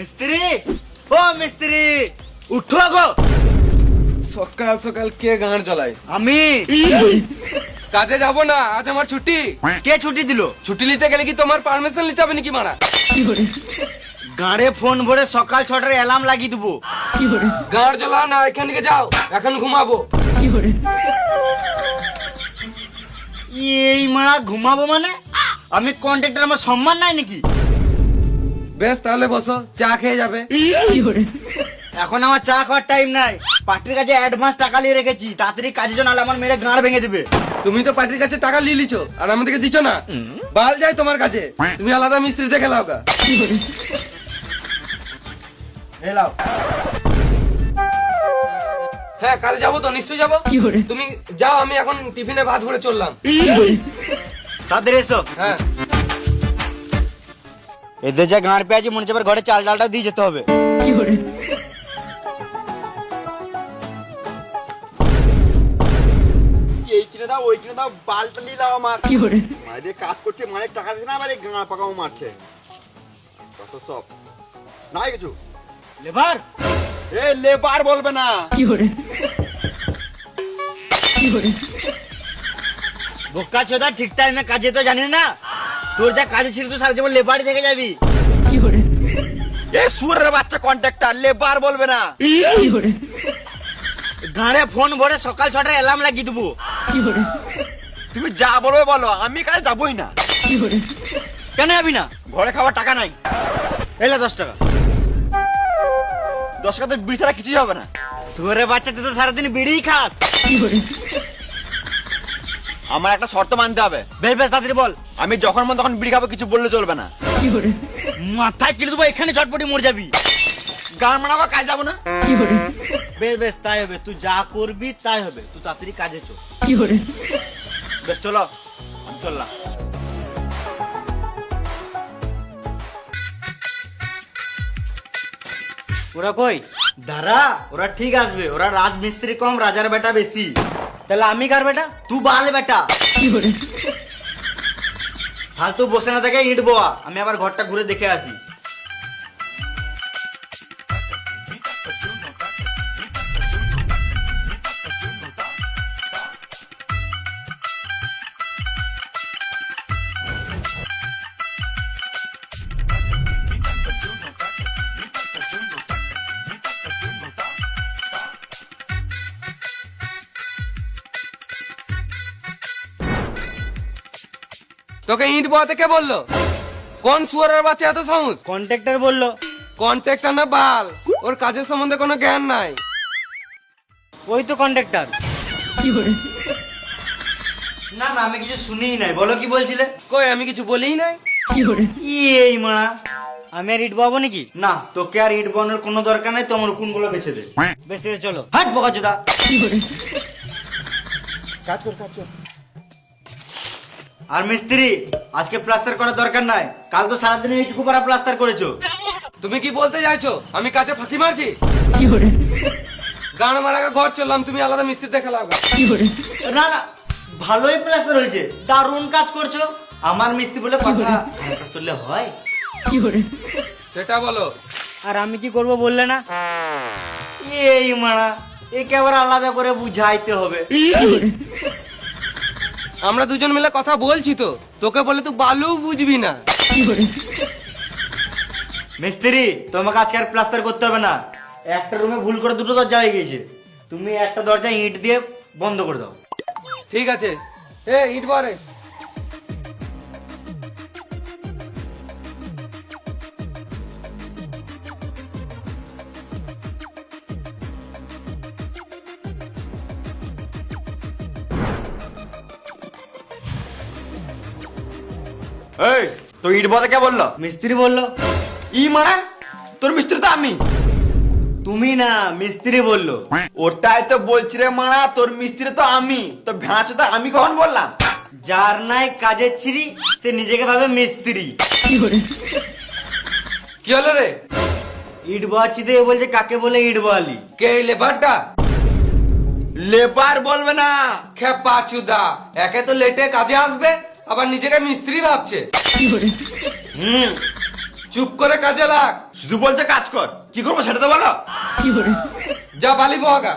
মিস্ত্রি, ও মিস্ত্রি, উঠো গো। সকাল সকাল কে গাঁড় জ্বলায়? আমি। কাজে যাব না, আজ আমার ছুটি। কে ছুটি দিল? ছুটি নিতে গেলে কি তোমার পারমিশন নিতে হবে নাকি মারা? গাড়ে ফোন ভরে সকাল 6টার অ্যালার্ম লাগিয়ে দেবো। গাঁড় জ্বলাও না, এখান থেকে যাও, এখন ঘুমাবো। এই মারা ঘুমাবো মানে? আমি কন্ট্রাক্টর, আমার সম্মান নাই নাকি? বেশ তাহলে বসো, চা খেয়ে যাবে। এখন আমার চা খাওয়ার টাইম নাই। পার্টির কাছে অ্যাডভান্স টাকা নিয়ে রেখেছি, তাড়াতাড়ি কাজের জন্য, আমার মেরে গাঁড় ভেঙে দিবে। তুমি তো পার্টির কাছে টাকা নিয়ে লিছো আর আমাদেরকে দিচ্ছ না। বাল যায় তোমার কাছে, তুমি আলাদা মিস্ত্রি দেখে লাও গা। এলাও। হ্যাঁ, কাজে যাবো তো, নিশ্চয়ই যাবো। তুমি যাও, আমি এখন টিফিনে ভাত ভরে চললাম। তাদের এসো। হ্যাঁ, এদের যা গাঁড় পেয়েছি, মনে হচ্ছে এবার ঘরে চাল ডালটা দিয়ে যেতে হবে। এই কিনে দাও, ওই কিনে দাও, বালটা নিলাম আমার। মানে দিয়ে কাজ করছে, মানে টাকা দিচ্ছে না, আবার এই গাঁড় পাকাও মারছে। কত সব নাই কিছু। লেবার, এ লেবার বলবে না। বোকা চোদা, ঠিক টাইমে কাজে তো জানিস না। তোর যা কাজে ছিল তুই সারা জীবন লেবারই দেখে যাবি। এ সুরের বাচ্চা কন্ট্রাক্টর, লেবার বলবে না। গাঁড়ে ফোন ভরে সকাল 6টার অ্যালার্ম লাগিয়ে দেবো। তুমি যা বলবে বলো, আমি কাজে যাবই না। কেন যাবি না? ঘরে খাওয়ার টাকা নাই। এলে 10 টাকা। 10 টাকাতে বিড়ি ছাড়া কিছুই হবে না। শুয়ারের বাচ্চা, তুই তো সারাদিন বিড়িই খাস। আমার একটা শর্ত মানতে হবে। বেশ বেশ, তাড়াতাড়ি বল। আমি যখন মন তখন বিড়ি খাবো, কিছু বললে চলবে না। মাথায় কিনে দেবো, এখানে চটপটি মরে যাবি। গান মানাবো, কাজ যাবো না। বেশ বেশ, তাই হবে। তুই যা করবি তাই হবে। তুই তাড়াতাড়ি কাজে চল। বেশ চলো, আমি চললাম। ওরা কই? দাঁড়া, ওরা ঠিক আসবে। ওরা রাজমিস্ত্রি কম, রাজার বেটা বেশি। তাহলে আমি কার বেটা? তুই বাল বেটা। ফালতু বসে না থেকে ইট বোয়া, আমি আবার ঘরটা ঘুরে দেখে আসি। তোকে ইট বোয়াতে কে বললো? কোন সুয়ারের বাচ্চা এত সাহস? কন্ট্রাক্টর বললো। কন্ট্রাক্টর না বাল, ওর কাজের সম্বন্ধে কোনো জ্ঞান নাই। ওই তো কন্ট্রাক্টর। না না, আমি কিছু শুনিই নাই। বলো কি বলছিলে? কই, আমি কিছু বলিই নাই। এই মারা, আমি আর ইট বাবো নাকি? না, তোকে আর ইট বানোর কোনো দরকার নাই। তোমার উকুনগুলো বেছে দে। বেশ, ঠিক আছে, চলো। হাট বোকা চোদা। কাজ কর, কাজ কর। আর মিস্ত্রি, আজকে প্লাস্টার করার দরকার নাই। কাল তো সারাদিন এইটুকু পারা প্লাস্টার করেছো। তুমি কি বলতে চাইছো আমি কাজে ফাঁকি মারছি? গান মারা ঘর চললাম, তুমি আলাদা মিস্ত্রি দেখে লাও গা। না না, ভালোই প্লাস্টার হয়েছে, দারুণ কাজ করছো। আমার মিস্ত্রি বলে কথা, ভালো কাজ করলে হয়। সেটা বলো। আর আমি কি করব বললে না? এই মারা, একে আবার আলাদা করে বুঝাইতে হবে। আমরা দুজন মিলে কথা বলছি তো, তোকে বলে তুই বালু বুঝবি না। মিস্ত্রি, তোমাকে আজকে আর প্লাস্টার করতে হবে না। একটা রুমে ভুল করে দুটো দরজা হয়ে গেছে। তুমি একটা দরজা ইট দিয়ে বন্ধ করে দাও। ঠিক আছে। এ ইট বারে। এই তো ইট বলতে কে বললো? মিস্ত্রি বললো। ই মানে তোর মিস্ত্রি তো আমি। তুমি না, মিস্ত্রি বললো। ওটাই তো বলছি রে মারা, তোর মিস্ত্রি তো আমি। তো ভ্যাঁচ তো আমি কখন বললাম? যার নাই কাজের ছিরি, সে নিজেকে ভাবে মিস্ত্রি। কি হলো রে? ইট বাচ্চি দিয়ে বলছে কাকে বলে ইট বালি। কে এই লেবারটা? লেবার বলবে না। খেপা চুদা, একে তো লেটে কাজে আসবে, আবার নিজেকে মিস্ত্রি ভাবছে। চুপ করে কাজে লাগ। শুধু বলছে কাজ কর, কি করবো সেটা তো বলো। যা বালি মহাকা।